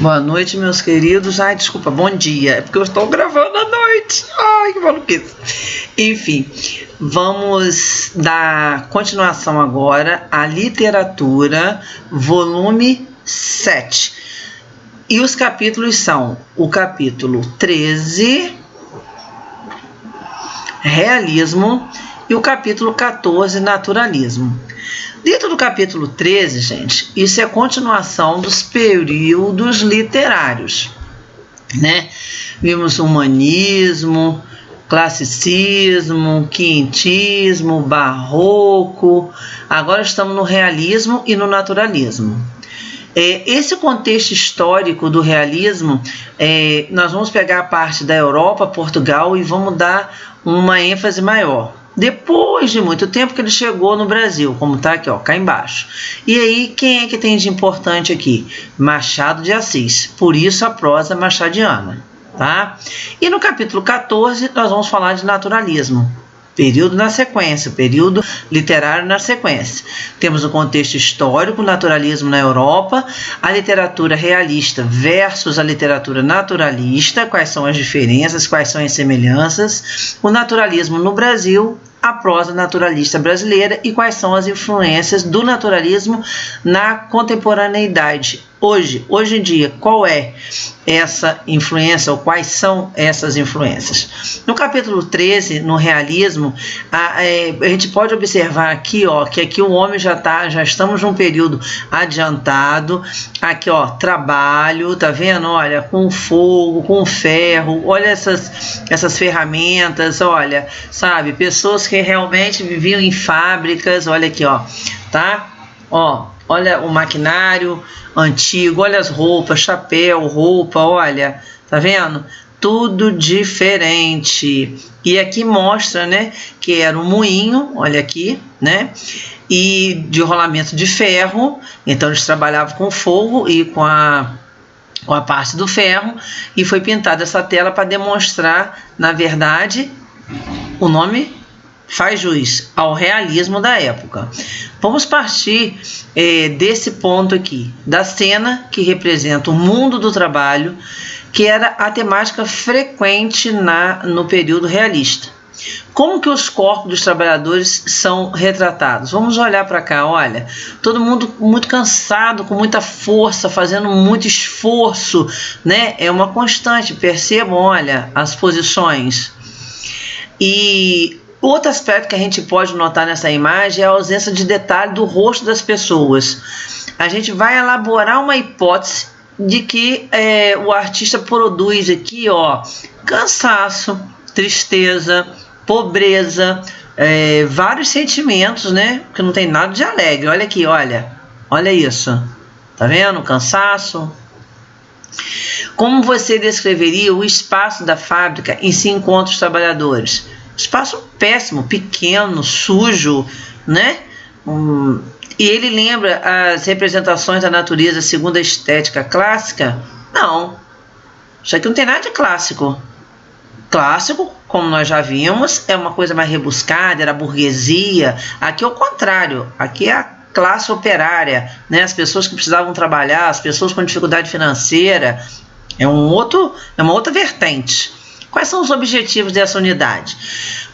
Boa noite, meus queridos. Ai, desculpa, bom dia. É porque eu estou gravando à noite. Ai, que maluquice. Enfim, vamos dar continuação agora à literatura, volume 7. E os capítulos são o capítulo 13, realismo, e o capítulo 14, naturalismo. Dentro do capítulo 13, gente, isso é a continuação dos períodos literários, né? Vimos humanismo, classicismo, quinhentismo, barroco. Agora estamos no realismo e no naturalismo. Esse contexto histórico do realismo, nós vamos pegar a parte da Europa, Portugal, e vamos dar uma ênfase maior. Depois de muito tempo que ele chegou no Brasil, como está aqui, ó, cá embaixo. E aí, quem é que tem de importante aqui? Machado de Assis. Por isso a prosa machadiana, tá? E no capítulo 14, nós vamos falar de naturalismo. Período na sequência, período literário na sequência. Temos o contexto histórico, naturalismo na Europa, a literatura realista versus a literatura naturalista, quais são as diferenças, quais são as semelhanças, o naturalismo no Brasil, a prosa naturalista brasileira e quais são as influências do naturalismo na contemporaneidade. Hoje em dia, qual é essa influência ou quais são essas influências? No capítulo 13, no realismo, a gente pode observar aqui, ó, que aqui o homem já estamos num período adiantado. Aqui, ó, trabalho, tá vendo? Olha, com fogo, com ferro, olha essas ferramentas, olha, sabe? Pessoas que realmente viviam em fábricas, olha aqui, ó, tá? Ó, olha o maquinário antigo, olha as roupas, chapéu, roupa, olha, tá vendo? Tudo diferente. E aqui mostra, né, que era um moinho, olha aqui, né, e de rolamento de ferro. Então eles trabalhavam com fogo e com a parte do ferro, e foi pintada essa tela para demonstrar, na verdade, o nome faz jus ao realismo da época. Vamos partir desse ponto aqui, da cena que representa o mundo do trabalho, que era a temática frequente no período realista. Como que os corpos dos trabalhadores são retratados? Vamos olhar para cá, olha, todo mundo muito cansado, com muita força, fazendo muito esforço, né? É uma constante, percebam, olha, as posições. E outro aspecto que a gente pode notar nessa imagem é a ausência de detalhe do rosto das pessoas. A gente vai elaborar uma hipótese de que o artista produz aqui, ó, cansaço, tristeza, pobreza, vários sentimentos, né? Porque não tem nada de alegre. Olha aqui, olha isso. Tá vendo? Cansaço. Como você descreveria o espaço da fábrica em se encontra os trabalhadores? Espaço péssimo, pequeno, sujo, né? E ele lembra as representações da natureza segundo a estética clássica? Não. Isso aqui não tem nada de clássico. Clássico, como nós já vimos, é uma coisa mais rebuscada, era a burguesia. Aqui é o contrário. Aqui é a classe operária, né? As pessoas que precisavam trabalhar, as pessoas com dificuldade financeira. É uma outra vertente. Quais são os objetivos dessa unidade?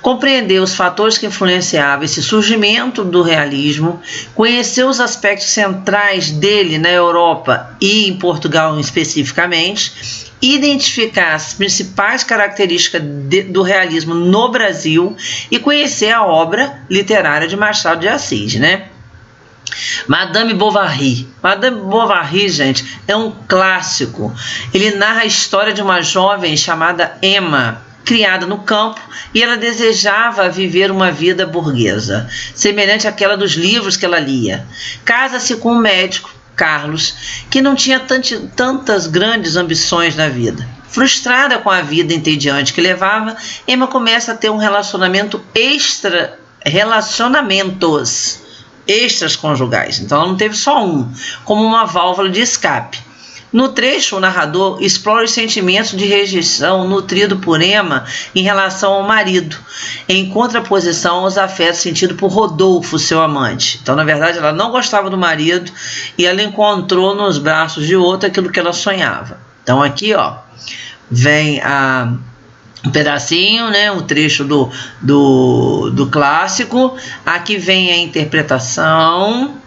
Compreender os fatores que influenciavam esse surgimento do realismo, conhecer os aspectos centrais dele na Europa e em Portugal especificamente, identificar as principais características do realismo no Brasil e conhecer a obra literária de Machado de Assis, né? Madame Bovary. Madame Bovary, gente, é um clássico. Ele narra a história de uma jovem chamada Emma, criada no campo, e ela desejava viver uma vida burguesa, semelhante àquela dos livros que ela lia. Casa-se com um médico, Carlos, que não tinha tantas grandes ambições na vida. Frustrada com a vida entediante que levava, Emma começa a ter um relacionamentos extraconjugais. Então ela não teve só um, como uma válvula de escape. No trecho, o narrador explora os sentimentos de rejeição nutrido por Emma em relação ao marido, em contraposição aos afetos sentidos por Rodolfo, seu amante. Então, na verdade, ela não gostava do marido e ela encontrou nos braços de outro aquilo que ela sonhava. Então, aqui, ó, vem um pedacinho, né, um trecho do clássico. Aqui vem a interpretação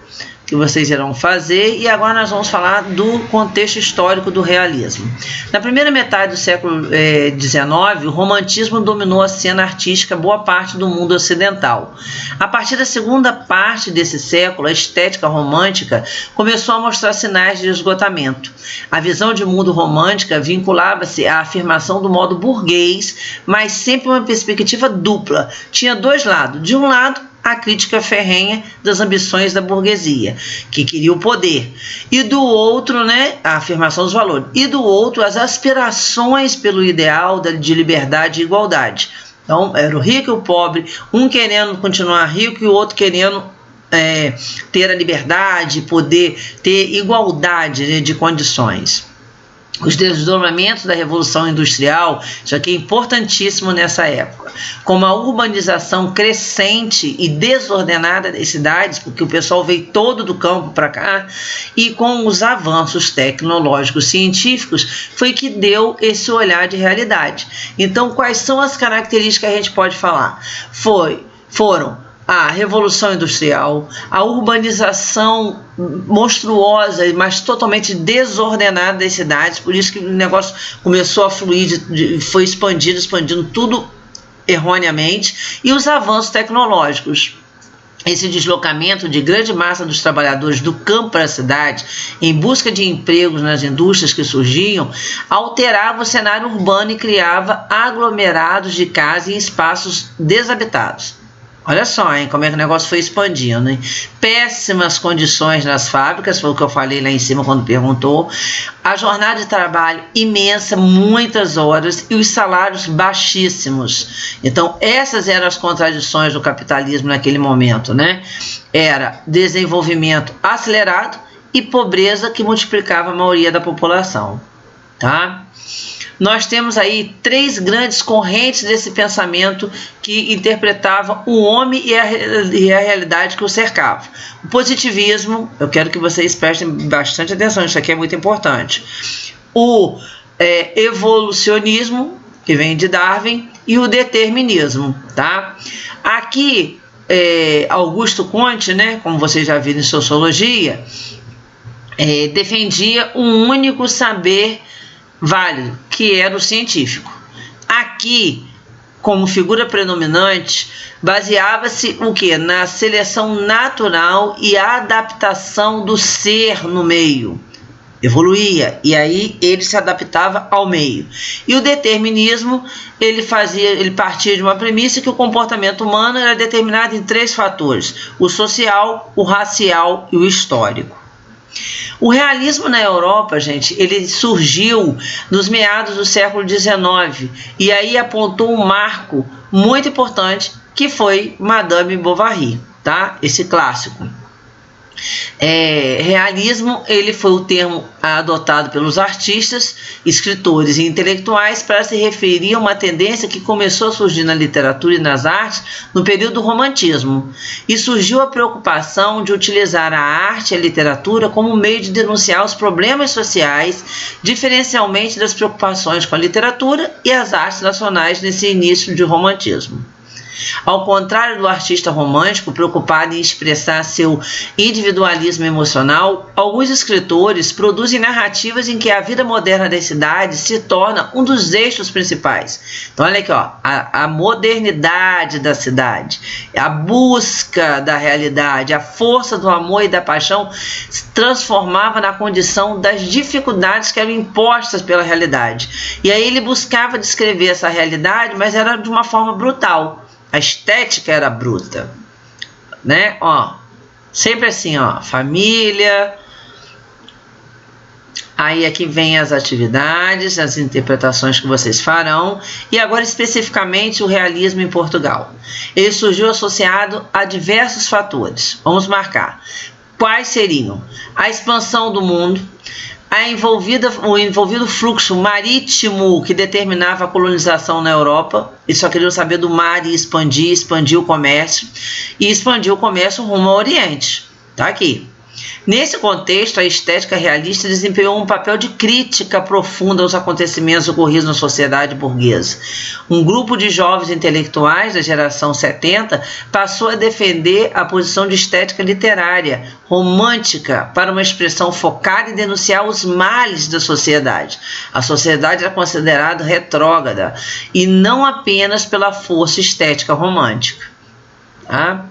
que vocês irão fazer, e agora nós vamos falar do contexto histórico do realismo. Na primeira metade do século XIX, o romantismo dominou a cena artística boa parte do mundo ocidental. A partir da segunda parte desse século, a estética romântica começou a mostrar sinais de esgotamento. A visão de mundo romântica vinculava-se à afirmação do modo burguês, mas sempre uma perspectiva dupla. Tinha dois lados. De um lado, a crítica ferrenha das ambições da burguesia, que queria o poder, e do outro, né, a afirmação dos valores, e do outro, as aspirações pelo ideal de liberdade e igualdade. Então, era o rico e o pobre, um querendo continuar rico e o outro querendo ter a liberdade, poder ter igualdade, né, de condições. Os desdobramentos da Revolução Industrial, isso aqui é importantíssimo nessa época, como a urbanização crescente e desordenada das cidades, porque o pessoal veio todo do campo para cá, e com os avanços tecnológicos científicos, foi que deu esse olhar de realidade. Então, quais são as características que a gente pode falar? Foram a Revolução Industrial, a urbanização monstruosa, mas totalmente desordenada das cidades, por isso que o negócio começou a fluir, foi expandindo tudo erroneamente, e os avanços tecnológicos. Esse deslocamento de grande massa dos trabalhadores do campo para a cidade, em busca de empregos nas indústrias que surgiam, alterava o cenário urbano e criava aglomerados de casas em espaços desabitados. Olha só, hein, como é que o negócio foi expandindo, hein? Péssimas condições nas fábricas, foi o que eu falei lá em cima quando perguntou. A jornada de trabalho imensa, muitas horas, e os salários baixíssimos. Então, essas eram as contradições do capitalismo naquele momento, né? Era desenvolvimento acelerado e pobreza que multiplicava a maioria da população, tá? Nós temos aí três grandes correntes desse pensamento que interpretavam o homem e a realidade que o cercava. O positivismo, eu quero que vocês prestem bastante atenção, isso aqui é muito importante. O evolucionismo, que vem de Darwin, e o determinismo, tá? Aqui, Augusto Comte, né, como vocês já viram em sociologia, defendia um único saber válido, que era o científico. Aqui, como figura predominante, baseava-se o quê? Na seleção natural e adaptação do ser no meio. Evoluía, e aí ele se adaptava ao meio. E o determinismo, ele partia de uma premissa que o comportamento humano era determinado em três fatores: o social, o racial e o histórico. O realismo na Europa, gente, ele surgiu nos meados do século XIX, e aí apontou um marco muito importante, que foi Madame Bovary, tá? Esse clássico. Realismo, ele foi o termo adotado pelos artistas, escritores e intelectuais para se referir a uma tendência que começou a surgir na literatura e nas artes no período do romantismo, e surgiu a preocupação de utilizar a arte e a literatura como meio de denunciar os problemas sociais, diferencialmente das preocupações com a literatura e as artes nacionais nesse início de romantismo. Ao contrário do artista romântico preocupado em expressar seu individualismo emocional, alguns escritores produzem narrativas em que a vida moderna das cidades se torna um dos eixos principais. Então olha aqui, ó, a modernidade da cidade, a busca da realidade, a força do amor e da paixão se transformava na condição das dificuldades que eram impostas pela realidade. E aí ele buscava descrever essa realidade, mas era de uma forma brutal. A estética era bruta, né? Ó, sempre assim, ó, família. Aí aqui vem as atividades, as interpretações que vocês farão. E agora especificamente o realismo em Portugal. Ele surgiu associado a diversos fatores. Vamos marcar. Quais seriam? A expansão do mundo, o envolvido fluxo marítimo que determinava a colonização na Europa. Eles só queriam saber do mar e expandir o comércio, e expandir o comércio rumo ao Oriente. Tá aqui. Nesse contexto, a estética realista desempenhou um papel de crítica profunda aos acontecimentos ocorridos na sociedade burguesa. Um grupo de jovens intelectuais da geração 70 passou a defender a posição de estética literária, romântica, para uma expressão focada em denunciar os males da sociedade. A sociedade era considerada retrógrada, e não apenas pela força estética romântica. Tá?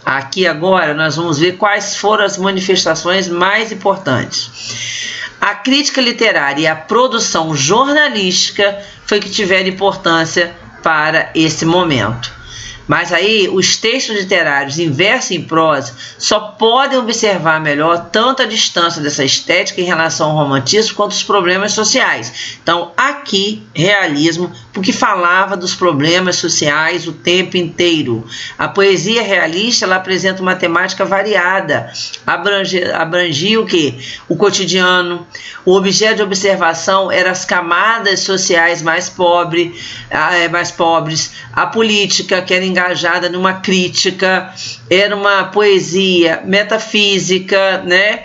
Aqui agora nós vamos ver quais foram as manifestações mais importantes. A crítica literária e a produção jornalística foi que tiveram importância para esse momento. Mas aí os textos literários em verso e em prosa só podem observar melhor tanto a distância dessa estética em relação ao romantismo quanto os problemas sociais. Então aqui, realismo, porque falava dos problemas sociais o tempo inteiro. A poesia realista, ela apresenta uma temática variada, abrangia o quê? O cotidiano, o objeto de observação eram as camadas sociais mais pobres, a política, que era engajada numa crítica, era uma poesia metafísica, né?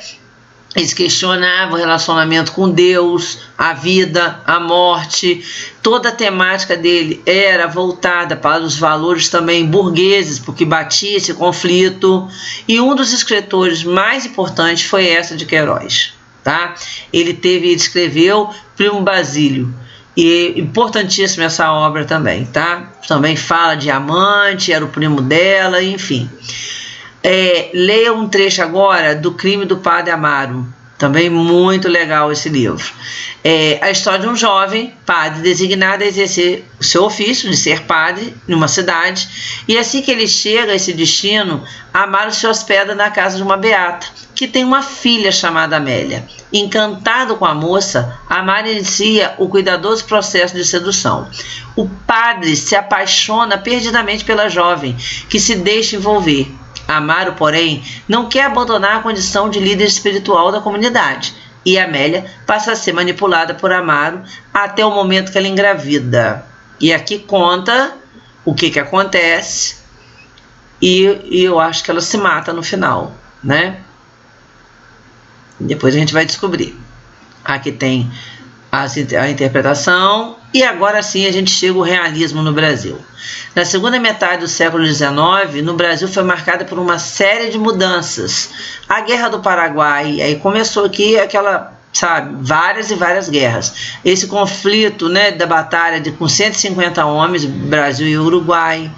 Eles questionavam o relacionamento com Deus, a vida, a morte. Toda a temática dele era voltada para os valores também burgueses, porque batia esse conflito. E um dos escritores mais importantes foi essa de Queiroz. Tá? Ele escreveu Primo Basílio. E importantíssima essa obra também, tá? Também fala de amante, era o primo dela, enfim. Leia um trecho agora do Crime do Padre Amaro. Também muito legal esse livro. A história de um jovem padre designado a exercer o seu ofício de ser padre numa cidade, e assim que ele chega a esse destino, Amaro se hospeda na casa de uma beata, que tem uma filha chamada Amélia. Encantado com a moça, Amaro inicia o cuidadoso processo de sedução. O padre se apaixona perdidamente pela jovem, que se deixa envolver. Amaro, porém, não quer abandonar a condição de líder espiritual da comunidade, e Amélia passa a ser manipulada por Amaro até o momento que ela engravida. E aqui conta o que acontece, e eu acho que ela se mata no final, né? Depois a gente vai descobrir. Aqui tem a interpretação, e agora sim a gente chega ao realismo no Brasil. Na segunda metade do século XIX, no Brasil foi marcada por uma série de mudanças. A Guerra do Paraguai, aí começou aqui aquela, sabe, várias e várias guerras. Esse conflito, né, da batalha com 150 homens, Brasil e Uruguai.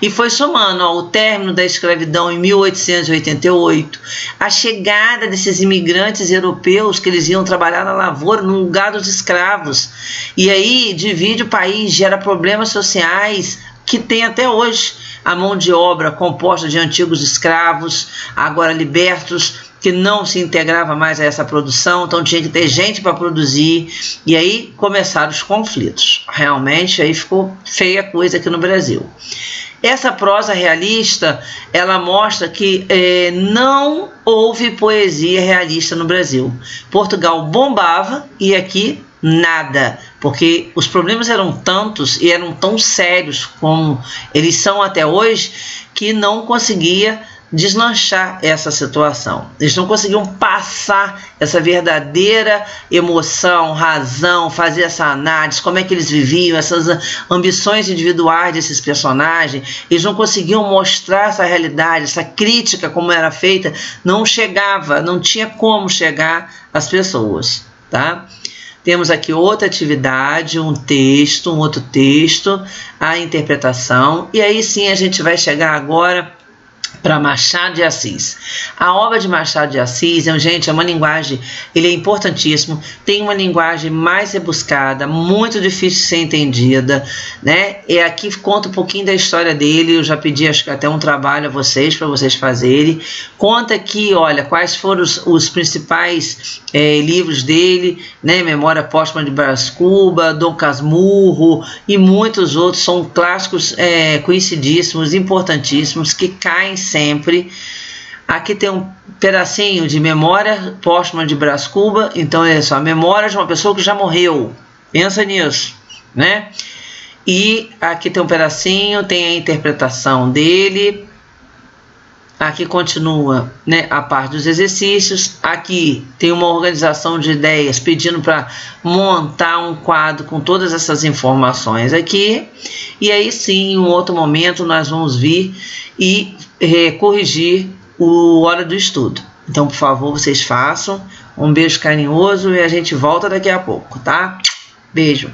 E foi somando o término da escravidão em 1888, a chegada desses imigrantes europeus que eles iam trabalhar na lavoura, no lugar dos escravos. E aí divide o país, gera problemas sociais que tem até hoje. A mão de obra composta de antigos escravos, agora libertos, que não se integrava mais a essa produção, então tinha que ter gente para produzir, e aí começaram os conflitos. Realmente aí ficou feia a coisa aqui no Brasil. Essa prosa realista, ela mostra que não houve poesia realista no Brasil. Portugal bombava e aqui nada, porque os problemas eram tantos e eram tão sérios como eles são até hoje, que não conseguia deslanchar essa situação. Eles não conseguiam passar essa verdadeira emoção, razão, fazer essa análise, como é que eles viviam, essas ambições individuais desses personagens. Eles não conseguiam mostrar essa realidade, essa crítica como era feita, não chegava, não tinha como chegar às pessoas, tá? Temos aqui outra atividade, um outro texto, a interpretação, e aí sim a gente vai chegar agora para Machado de Assis. A obra de Machado de Assis, gente, é uma linguagem, ele é importantíssimo, tem uma linguagem mais rebuscada, muito difícil de ser entendida, né? E aqui conta um pouquinho da história dele, eu já pedi acho que até um trabalho a vocês, para vocês fazerem. Conta aqui, olha, quais foram os principais livros dele, né? Memória Póstuma de Brás Cuba, Dom Casmurro e muitos outros, são clássicos conhecidíssimos, importantíssimos, que caem sempre. Aqui tem um pedacinho de memória póstuma de Brás Cubas. Então é só a memória de uma pessoa que já morreu. Pensa nisso, né? E aqui tem um pedacinho, tem a interpretação dele. Aqui continua, né, a parte dos exercícios. Aqui tem uma organização de ideias pedindo para montar um quadro com todas essas informações aqui. E aí sim, em um outro momento, nós vamos vir e corrigir o hora do estudo. Então, por favor, vocês façam. Um beijo carinhoso e a gente volta daqui a pouco, tá? Beijo.